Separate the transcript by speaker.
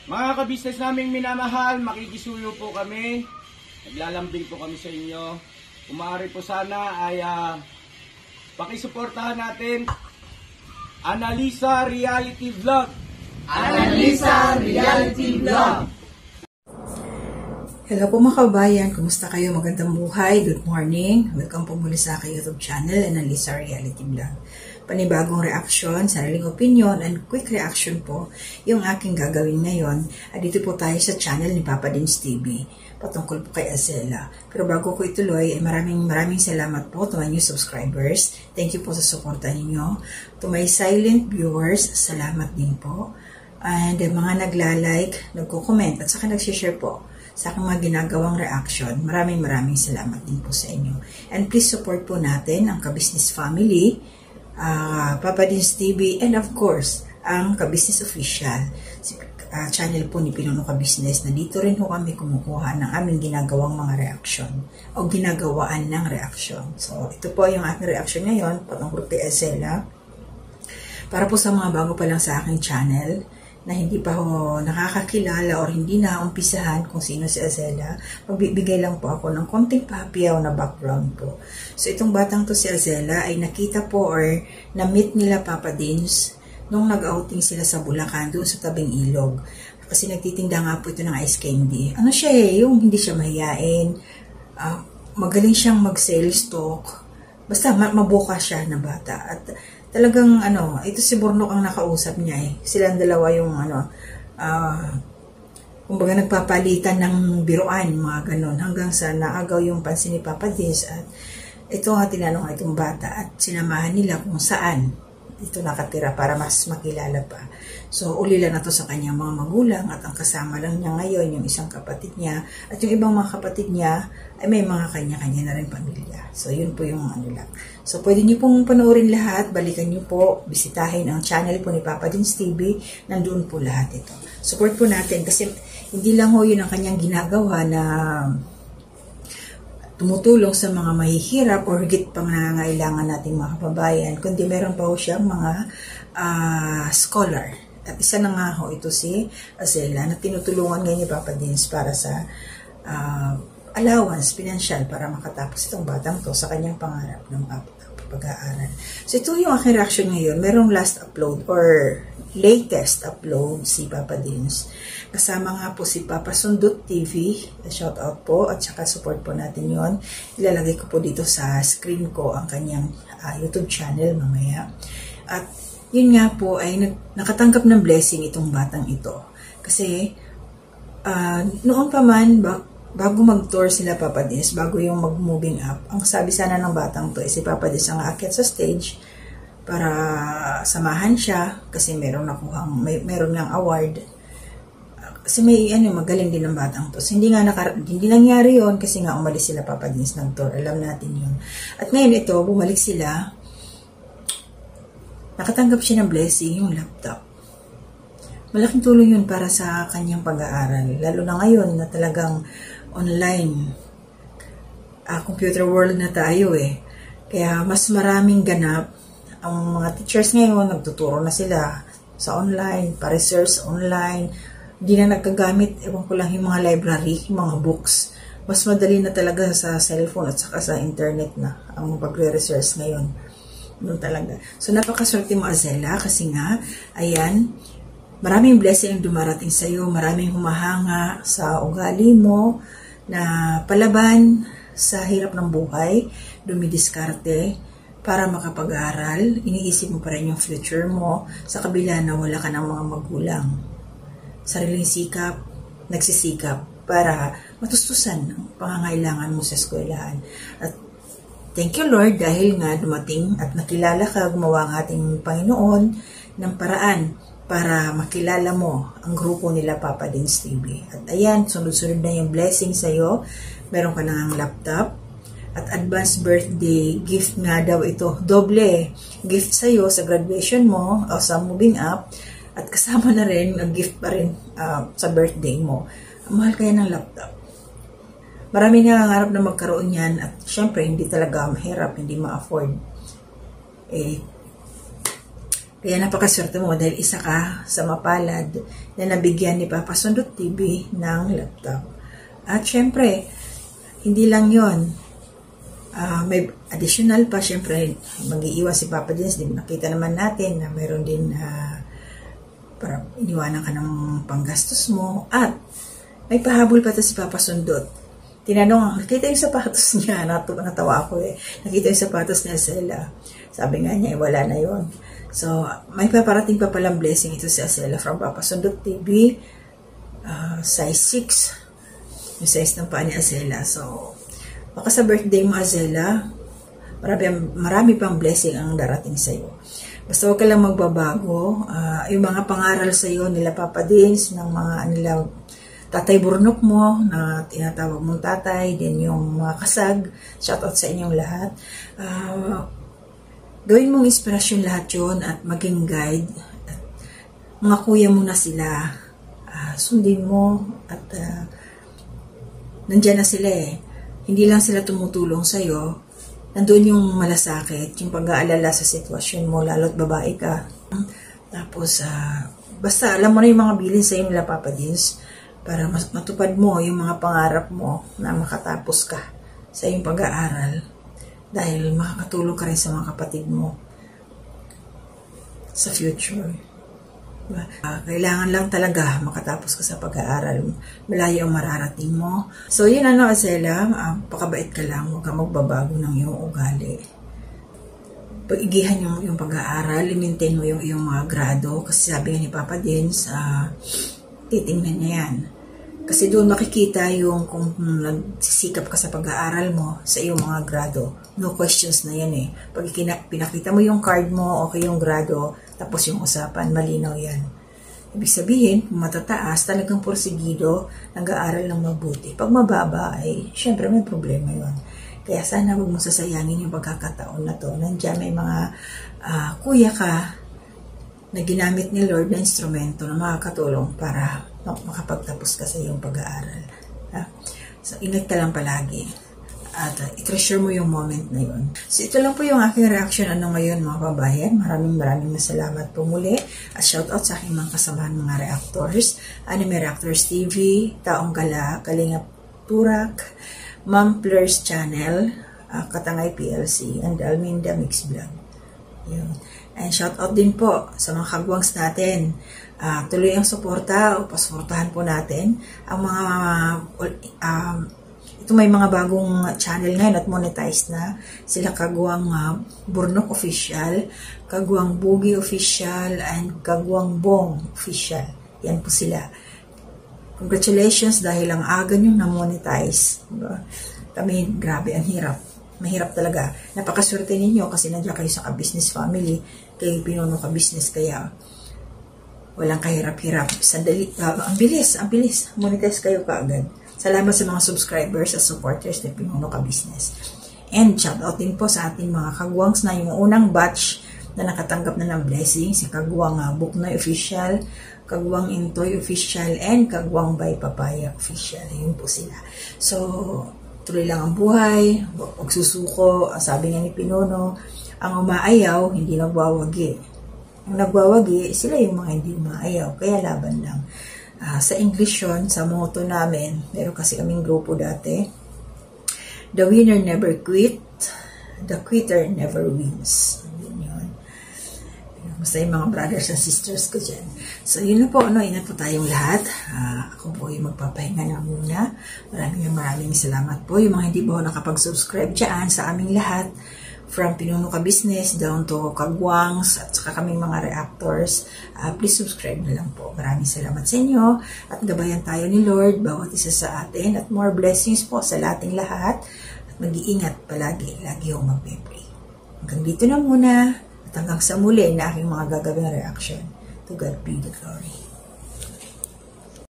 Speaker 1: Mga kabisnes naming minamahal, makikisuyo po kami. Naglalambing po kami sa inyo. Kung maaari po sana ay pakisuportahan natin Annalisa Reality Vlog.
Speaker 2: Annalisa Reality Vlog.
Speaker 3: Hello po mga kabayan, kumusta kayo? Magandang buhay, good morning. Welcome po muli sa aking YouTube channel, Annalisa Reality Vlog. Panibagong reaction, sariling opinion, and quick reaction po yung aking gagawin ngayon. At dito po tayo sa channel ni Papa Dins TV, patungkol po kay Azela. Pero bago ko ituloy, maraming salamat po to my new subscribers. Thank you po sa suporta ninyo. To my silent viewers, salamat din po. And mga nagla-like, nagko-comment, at saka nag-share po sa aking mga ginagawang reaction. Maraming salamat din po sa inyo. And please support po natin ang Ka-Business Family, Papa Dins TV, and of course, ang Ka-Business Official, channel po ni Pinuno Ka-Business, na dito rin po kami kumukuha ng aming ginagawang mga reaction o ginagawaan ng reaction. So, ito po yung aking reaction ngayon patungkol kay Azela. Para po sa mga bago pa lang sa aking channel, na hindi pa ho nakakakilala or hindi na umpisahan kung sino si Azela, magbibigay lang po ako ng konting papiyaw na background po. So itong batang to si Azela ay nakita po or na-meet nila Papa Dins nung nag-outing sila sa Bulacan doon sa tabing ilog. Kasi nagtitinda nga po ito ng ice candy. Ano siya yung hindi siya mahiyain, magaling siyang mag-sales talk, basta mabuka siya na bata. At talagang ito si Bornok ang nakausap niya eh. Silang dalawa yung kumbaga nagpapalitan ng biruan, mga ganon, hanggang sa naagaw yung pansin ni Papa Dins. At ito nga tinanong itong bata at sinamahan nila kung saan ito nakatira para mas makilala pa. So ulila na to sa kanyang mga magulang at ang kasama lang niya ngayon yung isang kapatid niya at yung ibang mga kapatid niya ay may mga kanya-kanya na rin pamilya. So yun po yung lang. So pwede niyo pong panoorin lahat, balikan niyo po, bisitahin ang channel po ni Papa Dins TV, nandoon po lahat ito. Support po natin kasi hindi lang ho yun ang kanyang ginagawa na tumutulong sa mga mahihirap or higit pang nangangailangan nating mga kababayan, kundi meron pa ho siyang mga scholar. At isa na nga ho ito si Azela na tinutulungan ngayon ni Papa Dins para sa allowance, financial, para makatapos itong batang to sa kanyang pangarap ng pag-aaral. So ito yung aking reaction ngayon. Merong last upload or latest upload si Papa Dins. Kasama nga po si Papa Sundot TV, shout out po, at saka support po natin yon. Ilalagay ko po dito sa screen ko ang kanyang YouTube channel mamaya. At yun nga po ay nakatanggap ng blessing itong batang ito. Kasi noon pa man, bago mag-tour sila Papa Dins, bago yung mag-moving up, ang sabi sana ng batang to, si Papa Dins ang aakyat sa stage para samahan siya kasi meron ngang award. Kasi may magaling din ng batang to. So, hindi nangyari yon kasi nga umalis sila Papa Dins ng tour. Alam natin yun. At ngayon ito, bumalik sila. Nakatanggap siya ng blessing, yung laptop. Malaking tulong yun para sa kanyang pag-aaral. Lalo na ngayon na talagang online. Computer world na tayo eh. Kaya mas maraming ganap. Ang mga teachers ngayon, nagtuturo na sila sa online, pa-research online. Hindi na nagkagamit, ewan ko lang, yung mga library, yung mga books. Mas madali na talaga sa cellphone at saka sa internet na ang pagre-research ngayon. Noon talaga. So, napakaswerte mo, Azela, kasi nga, ayan, maraming blessing ang dumarating sa iyo, maraming humahanga sa ugali mo na palaban sa hirap ng buhay, dumidiskarte para makapag-aral. Iniisip mo pa rin yung future mo sa kabila na wala ka ng mga magulang. Sariling sikap, nagsisikap para matustusan ang pangangailangan mo sa eskwelahan. At thank you Lord dahil nga dumating at nakilala ka, gumawa ang ating Panginoon ng paraan para makilala mo ang grupo nila Papa Dins TV. At ayan, sunod-sunod na yung blessing sa'yo. Meron ka na ng laptop at advance birthday gift nga daw ito. Doble gift sa'yo sa graduation mo o sa moving up. At kasama na rin, nag-gift pa rin sa birthday mo. Mahal kaya ng laptop. Marami na nangangarap na magkaroon yan at syempre hindi talaga mahirap, hindi ma-afford. Kaya napakaswerte mo dahil isa ka sa mapalad na nabigyan ni Papa Sundot TV ng laptop. At syempre, hindi lang yon, may additional pa, syempre, mag-iiwan si Papa Dins. Nakita naman natin na mayroon din para iniwanan ka ng panggastos mo. At may pahabol pa to si Papa Sundot. Tinanong, nakita yung sapatos niya, natawa ako nakita yung sapatos niya sa Acela. Sabi nga niya, wala na yon. So, may paparating pa palang blessing ito si Acela from Papa Sundot TV, size 6, yung size ng paa ni Acela. So, baka sa birthday mo, Acela, marami pang blessing ang darating sa iyo. Basta huwag ka lang magbabago. Yung mga pangaral sa iyo nila Papa Dins, ng mga nila Tatay Burnok mo, na tinatawag mong tatay, din yung mga kasag, shoutout sa inyong lahat. Gawin mong inspirasyon lahat yun at maging guide. At mga kuya mo na sila. Sundin mo at nandyan na sila Hindi lang sila tumutulong sa'yo. Nandun yung malasakit, yung pag-aalala sa sitwasyon mo, lalo't babae ka. Tapos, basta alam mo na yung mga bilin sa'yo nila Papa Dins para matupad mo yung mga pangarap mo na makatapos ka sa iyong pag-aaral. Dahil makakatulong ka rin sa mga kapatid mo sa future. Diba? Kailangan lang talaga makatapos ka sa pag-aaral. Malayo ang mararating mo. So, yun Acela, pakabait ka lang. Huwag ka magbabago ng iyong ugali. Pag-igihan yung pag-aaral, i-maintain mo yung iyong mga grado. Kasi sabi nga ni Papa Dins, titingnan niya yan. Kasi doon makikita yung kung nagsisikap ka sa pag-aaral mo sa iyong mga grado. No questions na yan Pag pinakita mo yung card mo, okay yung grado, tapos yung usapan, malinaw yan. Ibig sabihin, kung matataas, talagang porsigido, nag-aaral ng mabuti. Pag mababa, syempre may problema yun. Kaya sana huwag mo sasayangin yung pagkakataon na to. Nandiyan may mga kuya ka na ginamit ni Lord na instrumento na makakatulong para makapagtapos ka sa iyong pag-aaral. So, ingat ka lang palagi. At i-treasure mo yung moment na yun. So, ito lang po yung aking reaction ngayon mga kabayan. Maraming salamat po muli. At shoutout sa aking mga kasamahan mga reactors. Anime Reactors TV, Taong Gala, Kalingap Turak, Ma'am Plurs Channel, Katangay PLC, and Alminda Mix Vlog. Yun. And shoutout din po sa mga kagwangs natin. Tuloy ang suporta o pasuportahan po natin ang mga ito may mga bagong channel ngayon at monetize na sila Kagwang Burnok Official, Kagwang Bugi Official, and Kagwang Bong Official. Yan po sila. Congratulations dahil ang aga nyo na monetize. Diba? Kami, grabe, ang hirap. Mahirap talaga. Napakaswerte ninyo kasi nandiyan kayo sa ka-business family, kayo pinuno ka-business, kaya walang kahirap-hirap. Sandali, ang bilis. Monetize kayo kaagad. Salamat sa mga subscribers at supporters na Pinuno Ka Business. And shoutout din po sa ating mga kagwangs na yung unang batch na nakatanggap na ng blessing, si Kagwang Buknoy Official, Kagwang Intoy Official, and Kagwang Bay Papaya Official. Yun po sila. So, tuloy lang ang buhay, huwag susuko. Sabi nga ni Pinuno, ang umaayaw, hindi nagwawagi. Ang nagwawagi, sila yung mga hindi umaayaw. Kaya laban lang. Sa English yun, sa motto namin, meron kasi kaming grupo dati, the winner never quit, the quitter never wins. Yun. Basta yung mga brothers and sisters ko dyan. So, yun na po, ingat po tayong lahat. Ako po yung magpapahinga na muna. Maraming salamat po. Yung mga hindi po nakapag-subscribe dyan sa aming lahat, from Pinuno Ka Business down to Kagwangs at saka kaming mga reactors, please subscribe na lang po. Maraming salamat sa inyo at gabayan tayo ni Lord bawat isa sa atin at more blessings po sa ating lahat at mag-iingat palagi, lagi akong magpe-pray. Hanggang dito na muna at hanggang sa muli na aking mga gagawing reaction. To God be the glory.